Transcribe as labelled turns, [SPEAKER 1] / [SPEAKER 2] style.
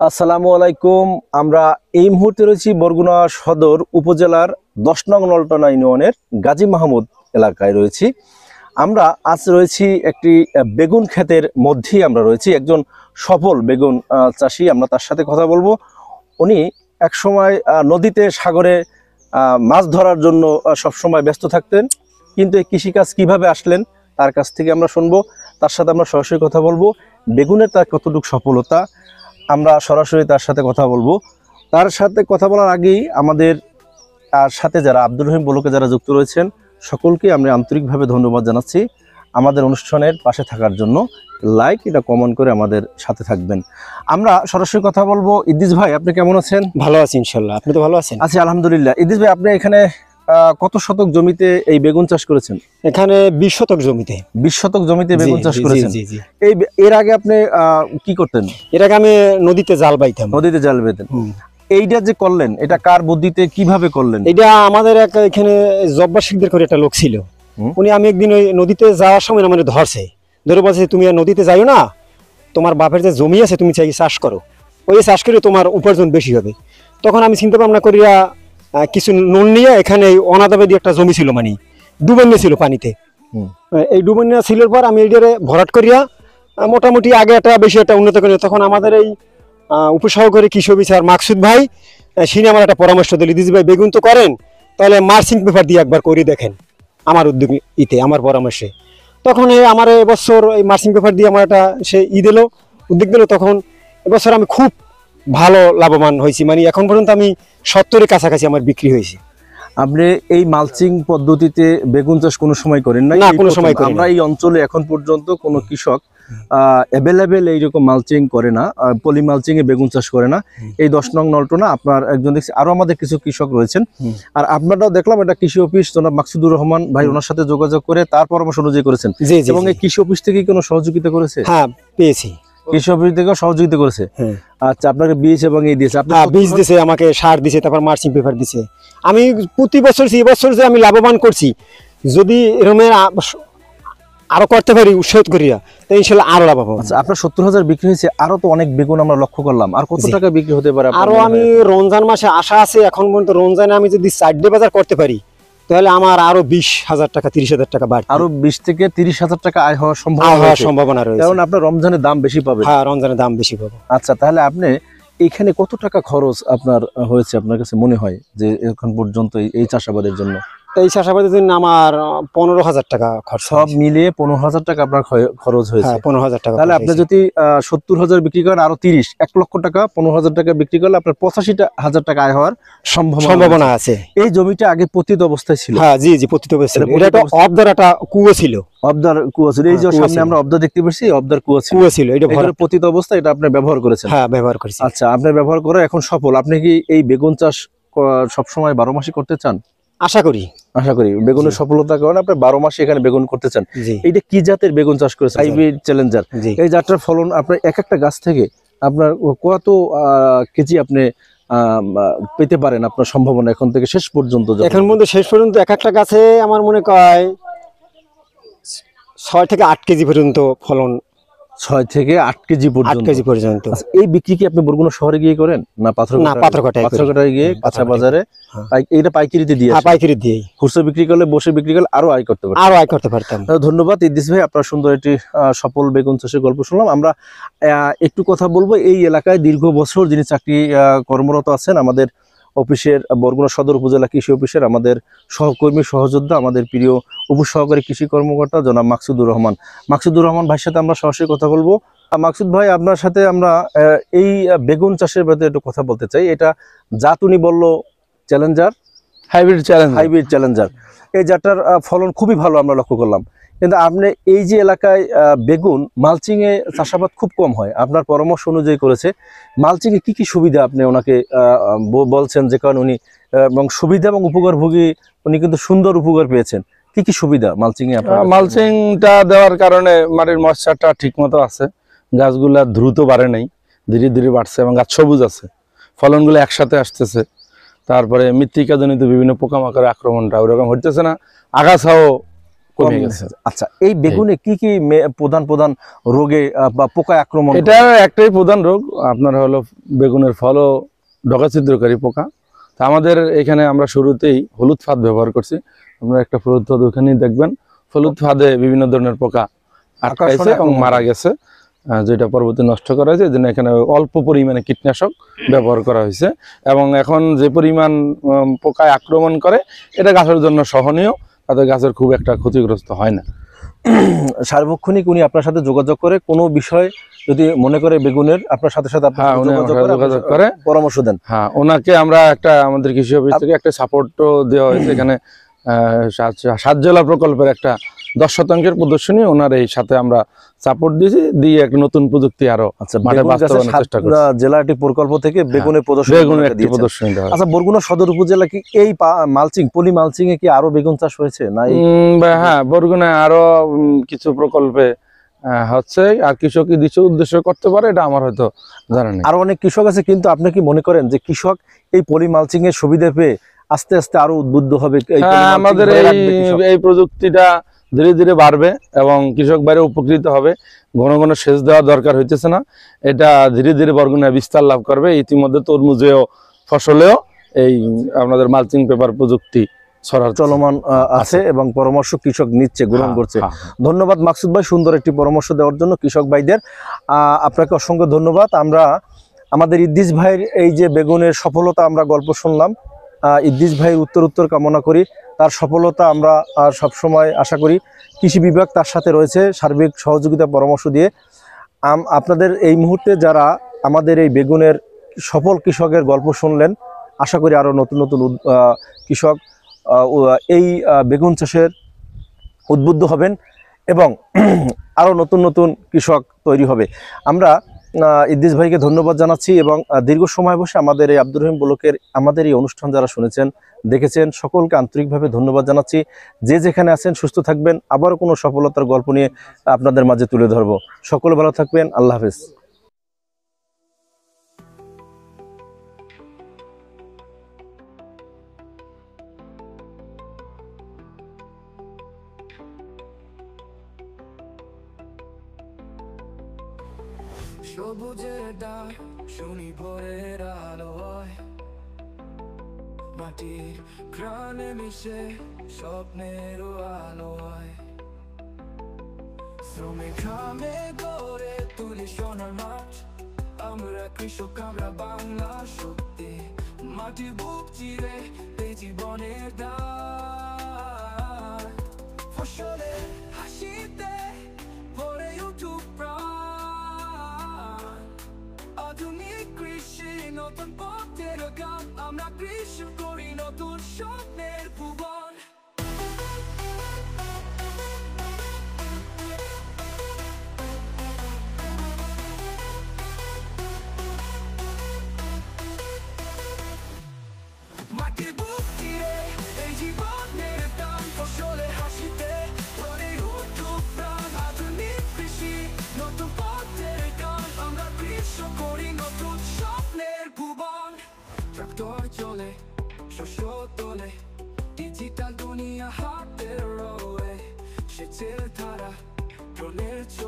[SPEAKER 1] আসসালামু আলাইকুম। আমরা এই মুহূর্তে রয়েছি বরগুনা সদর উপজেলার 10 নং নলটনা ইউনিয়নের গাজী মাহমুদ এলাকায় রয়েছি। আমরা আজ রয়েছি একটি বেগুন ক্ষেতের মধ্যেই আমরা রয়েছি। একজন সফল বেগুন চাষি, আমরা তার সাথে কথা বলবো। উনি একসময় নদীতে সাগরে মাছ ধরার জন্য সবসময় ব্যস্ত থাকতেন, কিন্তু এই কৃষিকাজ কিভাবে আসলেন তার কাছ থেকে আমরা শুনবো। তার সাথে আমরা সরাসরি কথা বলবো, বেগুনের তার কতটুকু সফলতা আমরা সরাসরি তার সাথে কথা বলবো। তার সাথে কথা বলার আগেই আমাদের সাথে যারা আব্দুর রহিম বলকে যারা যুক্ত রয়েছেন সকলকে আমি আন্তরিকভাবে ধন্যবাদ জানাচ্ছি আমাদের অনুষ্ঠানের পাশে থাকার জন্য। লাইক এটা কমেন্ট করে আমাদের সাথে থাকবেন। আমরা সরাসরি কথা বলবো। ইদ্রিস ভাই, আপনি কেমন আছেন?
[SPEAKER 2] ভালো আছি ইনশাআল্লাহ, আপনি তো ভালো আছেন?
[SPEAKER 1] আছি আলহামদুলিল্লাহ। ইদ্রিস ভাই, আপনি এখানে কত শতক জমিতে এই বেগুন চাষ করেছেন?
[SPEAKER 2] এখানে 20 শতক জমিতে।
[SPEAKER 1] 20 শতক জমিতে বেগুন চাষ করেছেন?
[SPEAKER 2] জি জি।
[SPEAKER 1] এর আগে আপনি কি করতেন?
[SPEAKER 2] এর আগে আমি নদীতে জাল বাইতাম।
[SPEAKER 1] নদীতে জাল বেঁধেন। এইটা যে করলেন, এটা কার বুদ্ধিতে কিভাবে করলেন?
[SPEAKER 2] এটা আমাদের এক এখানে জব্বার শিকদার করে একটা লোক ছিল। উনি আমি একদিন ওই নদীতে যাওয়ার সময় আমাদের ধরছে, ধরে বলছে তুমি আর নদীতে যাইও না, তোমার বাপের যে জমি আছে তুমি চাই চাষ করো, ওই চাষ করে তোমার উপার্জন বেশি হবে। তখন আমি চিন্তা ভাবনা করিয়া কিছু নুন নিয়ে এখানে অনাদাবে দিয়ে একটা জমি ছিল, মানে ডুবান্যা ছিল পানিতে। এই ডুবান্যা ছিল পর আমি এইটারে ভরাট করিয়া মোটামুটি আগে একটা বেশি একটা উন্নত করি। তখন আমাদের এই উপসহকারী কৃষি অফিসার মাকসুদ ভাই সিনে আমার একটা পরামর্শ দিল, দিদি ভাই বেগুন তো করেন, তাহলে মার্চিং পেপার দিয়ে একবার করে দেখেন। আমার উদ্যোগ আমার পরামর্শে তখন আমার এবছর এই মার্চিং পেপার দিয়ে আমার একটা সে উদ্যোগ দিল। তখন এবছর আমি খুব ভালো লাভবান হয়েছি, মানে এখন পর্যন্ত আমি 70-এর কাছাকাছি আমার বিক্রি হয়েছে।
[SPEAKER 1] আপনি এই মালচিং পদ্ধতিতে বেগুন চাষ কোনো সময় করেন না?
[SPEAKER 2] কোনো সময় করি না।
[SPEAKER 1] আমরা এই অঞ্চলে এখন পর্যন্ত কোনো কৃষক অ্যাভেলেবেল এইরকম মালচিং করে না, পলি মালচিং এ বেগুন চাষ করে না। এই 10 নং নলটনা আপনার একজন দেখছি, আরো আমাদের কিছু কৃষক রয়েছেন। আর আপনারাও দেখলাম এটা কৃষি অফিস জনাব মাকসুদুর রহমান ভাই, ওনার সাথে যোগাযোগ করে তার পরামর্শ অনুযায়ী করেছেন। এবং এই কৃষি অফিস থেকে কোনো সহযোগিতা করেছে?
[SPEAKER 2] হ্যাঁ, পেয়েছি।
[SPEAKER 1] কৃষি অফিস থেকে সহযোগিতা করেছে? আচ্ছা, আপনাকে বীজ এবং এই দিয়েছে?
[SPEAKER 2] বীজ দিয়েছে, আমাকে সার দিয়েছে, তারপর মার্চিং পেপার দিয়েছে। আমি প্রতি বছর এবছর যে আমি লাভবান করছি, যদি এরকমের আরো করতে পারি উৎসাহ করিয়া, তো ইনশাআল্লাহ আরো লাভ পাবো।
[SPEAKER 1] আচ্ছা, আপনার 70,000 বিক্রি হয়েছে, আরো তো অনেক বেগুন আমরা লক্ষ্য করলাম। আর কত টাকা বিক্রি হতে পারে?
[SPEAKER 2] আরো আমি রমজান মাসে আশা আছে, এখন পর্যন্ত রমজানে আমি যদি 4 বাজার করতে পারি তাহলে আমার আরো 20,000 টাকা 30,000 টাকা বাড়বে।
[SPEAKER 1] আরো 20 থেকে 30,000 টাকা আয় হওয়ার
[SPEAKER 2] সম্ভাবনা রয়েছে,
[SPEAKER 1] কারণ আপনার রমজানের দাম বেশি পাবেন।
[SPEAKER 2] হ্যাঁ, রমজানের দাম বেশি পাবো।
[SPEAKER 1] আচ্ছা, তাহলে আপনি এখানে কত টাকা খরচ আপনার হয়েছে আপনার কাছে মনে হয় যে এখন পর্যন্ত এই চাষাবাদের জন্য?
[SPEAKER 2] এই চাষাবাদের জন্য আমার 15,000 টাকা খরচ,
[SPEAKER 1] সব মিলিয়ে 15,000 টাকা আপনার খরচ হয়েছে।
[SPEAKER 2] 15,000 টাকা।
[SPEAKER 1] তাহলে আপনি যদি 70,000 বিক্রি করেন, আরো 1 লক্ষ টাকা, 15,000 টাকা বিক্রি করলে আপনার 85,000 টাকা আয় হওয়ার সম্ভাবনা আছে। এই জমিটা আগে পতিত অবস্থায় ছিল?
[SPEAKER 2] হ্যাঁ, জি জি, পতিত অবস্থায় ছিল। এটা একটা অবদার একটা কুয়ো ছিল।
[SPEAKER 1] অবদার কুয়ো ছিল। এই যে সামনে আমরা অবদার দেখতে পাচ্ছি, অবদার কুয়ো ছিল। এটা পতিত অবস্থা, এটা আপনি ব্যবহার করেছেন?
[SPEAKER 2] হ্যাঁ, ব্যবহার করেছি।
[SPEAKER 1] আচ্ছা, আপনি ব্যবহার করে এখন সফল। আপনি কি এই বেগুন চাষ সবসময় 12 মাসই করতে চান? আশা করি বেগুনের সফলতার কারণে আপনি 12 মাসে এখানে বেগুন করতে চান। এইটা কি জাতের বেগুন চাষ করেছেন? Hybrid Challenger. এই জাতটার ফলন আপনার এক একটা গাছ থেকে আপনার কত কেজি আপনি পেতে পারেন? আপনার সম্ভাবনা এখন থেকে শেষ পর্যন্ত?
[SPEAKER 2] এখন পর্যন্ত শেষ পর্যন্ত এক একটা গাছে আমার মনে হয় 6 থেকে 8 কেজি পর্যন্ত ফলন।
[SPEAKER 1] 6 থেকে 8 কেজি পর্যন্ত। এই বিক্রি কি আপনি বরগুনা শহরে গিয়ে করেন না পাথরঘাটায় গিয়ে কাঁচা বাজারে এইটা পাইকারিতে দিয়ে?
[SPEAKER 2] পাইকারি দিয়ে।
[SPEAKER 1] খুচরা বিক্রি করলে, বসে বিক্রি করলে আরো আয় করতে পারতাম। ধন্যবাদ ইদ্রিস ভাই, আপনার সুন্দর একটি সফল বেগুন চাষের গল্প শুনলাম। আমরা একটু কথা বলবো এই এলাকায় দীর্ঘ বছর যিনি চাকরি কর্মরত আছেন আমাদের অফিসের, বরগুনা সদর উপজেলা কৃষি অফিসের আমাদের সহকর্মী সহযোদ্ধা, আমাদের প্রিয় উপসহকারী কৃষি কর্মকর্তা জনাব মাকসুদুর রহমান। মাকসুদুর রহমান ভাইয়ের সাথে আমরা সরাসরি কথা বলবো। মাকসুদ ভাই, আপনার সাথে আমরা এই বেগুন চাষের ব্যাপারে একটু কথা বলতে চাই। এটা জাত উনি বললো চ্যালেঞ্জার, হাইব্রিড চ্যালেঞ্জার। এই জাতটার ফলন খুবই ভালো আমরা লক্ষ্য করলাম। কিন্তু আপনি এই যে এলাকায় বেগুন মালচিং এ চাষাবাদ খুব কম হয়, আপনার পরামর্শ অনুযায়ী করেছে। মালচিং এ কি কি সুবিধা আপনি ওনাকে বলছেন, যে কারণে উনি এবং সুবিধা এবং উপকারভোগী উনি কিন্তু সুন্দর উপকার পেয়েছেন? কি কি সুবিধা মালচিং এ?
[SPEAKER 3] মালচিংটা দেওয়ার কারণে মাটির ময়েশ্চারটা ঠিক মতো আছে, গাছগুলা দ্রুত বাড়ে নাই, ধীরে ধীরে বাড়ছে এবং গাছ সবুজ আছে, ফলনগুলো একসাথে আসতেছে। তারপরে মৃত্তিকাজনিত বিভিন্ন পোকামাকড়ের আক্রমণটা ওরকম হইতেছে না, আগাছাও কমে গেছে।
[SPEAKER 1] আচ্ছা, এই বেগুনে কি কি প্রধান প্রধান রোগে বা পোকা আক্রমণ?
[SPEAKER 3] এটা একটাই প্রধান রোগ আপনার হলো বেগুনের ফলও ডগাছিদ্রকারী পোকা। তা আমাদের এখানে আমরা শুরুতেই হলুদ ফাঁদ ব্যবহার করছি। আপনারা একটা হলুদ ফাঁদ ওখানেই দেখবেন, হলুদ ফাঁদে বিভিন্ন ধরনের পোকা আটকাইছে এবং মারা গেছে, যেটা পরবর্তী নষ্ট করা হয়েছে। এই জন্য এখানে অল্প পরিমাণে কীটনাশক ব্যবহার করা হয়েছে এবং এখন যে পরিমাণ পোকায় আক্রমণ করে এটা গাছের জন্য সহনীয়, তাতে গাছের খুব একটা ক্ষতিগ্রস্ত হয় না।
[SPEAKER 1] সার্বক্ষণিক উনি আপনার সাথে যোগাযোগ করে কোনো বিষয় যদি মনে করে বেগুনের, আপনার সাথে সাথে
[SPEAKER 3] হ্যাঁ, উনি যোগাযোগ করে
[SPEAKER 1] পরামর্শ দেন।
[SPEAKER 3] হ্যাঁ, ওনাকে আমরা একটা আমাদের কৃষি অফিস থেকে একটা সাপোর্টও দেওয়া হয়েছে। এখানে 7 জেলা প্রকল্পের একটা 10% প্রদর্শনী ওনার এই সাথে আমরা সাপোর্ট দিয়েছি, দিয়ে একটা নতুন প্রযুক্তি আরো মাঠে বাস্তবায়নের চেষ্টা করছি।
[SPEAKER 1] জেলা একটি প্রকল্প থেকে বেগুনের প্রদর্শনী দেওয়া। আচ্ছা, বরগুনা সদর উপজেলা কি এই মালচিং পলি মালচিং এ কি আরো বেগুন চাষ হয়েছে না?
[SPEAKER 3] হ্যাঁ, বরগুনায় আরো কিছু প্রকল্পে হচ্ছে, আর কৃষক উদ্দেশ্য করতে পারে, এটা আমার হয়তো জানা নেই।
[SPEAKER 1] আরো অনেক কৃষক আছে, কিন্তু আপনি কি মনে করেন যে কৃষক এই পলি মালচিং এর সুবিধা পেয়ে আস্তে আস্তে আরো উদ্বুদ্ধ হবে?
[SPEAKER 3] আমাদের এই প্রযুক্তিটা ধীরে ধীরে বাড়বে এবং কৃষক বাইরে উপকৃত হবে। ঘন ঘন সেচ দেওয়া দরকার হইতেছে না, এটা ধীরে ধীরে বরগুনায় বিস্তার লাভ করবে। ইতিমধ্যে তরমুজেও ফসলেও এই আপনাদের মালচিং পেপার প্রযুক্তি
[SPEAKER 1] চলমান আছে এবং পরামর্শ কৃষক নিচ্ছে, গ্রহণ করছে। ধন্যবাদ মাকসুদ ভাই সুন্দর একটি পরামর্শ দেওয়ার জন্য কৃষক ভাইদের। আপনাকে অসংখ্য ধন্যবাদ। আমরা আমাদের ইদ্রিস ভাইয়ের এই যে বেগুনের সফলতা আমরা গল্প শুনলাম, ইদ্রিস ভাইয়ের উত্তর কামনা করি, তার সফলতা আমরা সবসময় আশা করি। কৃষি বিভাগ তার সাথে রয়েছে সার্বিক সহযোগিতা পরামর্শ দিয়ে। আপনাদের এই মুহূর্তে যারা আমাদের এই বেগুনের সফল কৃষকের গল্প শুনলেন, আশা করি আরও নতুন নতুন কৃষক এই বেগুন চাষের উদ্বুদ্ধ হবেন এবং আরও নতুন নতুন কৃষক তৈরি হবে। আমরা ইদ্রিস ভাইকে ধন্যবাদ জানাচ্ছি এবং দীর্ঘ সময় বসে আমাদের এই আব্দুর রহিম ব্লকের আমাদের এই অনুষ্ঠান যারা শুনেছেন দেখেছেন সকলকে আন্তরিকভাবে ধন্যবাদ জানাচ্ছি। যে যেখানে আছেন সুস্থ থাকবেন, আবারও কোনো সফলতার গল্প নিয়ে আপনাদের মাঝে তুলে ধরবো। সকলে ভালো থাকবেন, আল্লাহ হাফেজ।
[SPEAKER 4] সবুজের ডাক শুনি ভোরের আলোয়, মাটির প্রাণে মিশে স্বপ্নের আলোয়, শ্রমিক ঘামে গড়ে তুলি সোনার মাঠ। আমরা কৃষক, আমরা বাংলার শক্তি, মাটির বুক চিরে এই জীবনের দান। ফসলে হাসিতে ভরে উঠুক প্রাণ, আধুনিক কৃষি নতুন পথের গান। আমরা কৃষি করি নতুন স্বপ্নের ভুবন। মাটির বুক চিরে এই জীবনের দান, ফসলে হাসিতে ভরে উঠুক প্রাণ। আধুনিক কৃষি নতুন পথের গান। আমরা কৃষি করি নতুন স্বপ্নের ভুবন। ট্রাক্টর চলে, শস্য তোলে, ডিজিটাল দুনিয়া হাতের রোয়ে, সেচের ধারা ড্রোনের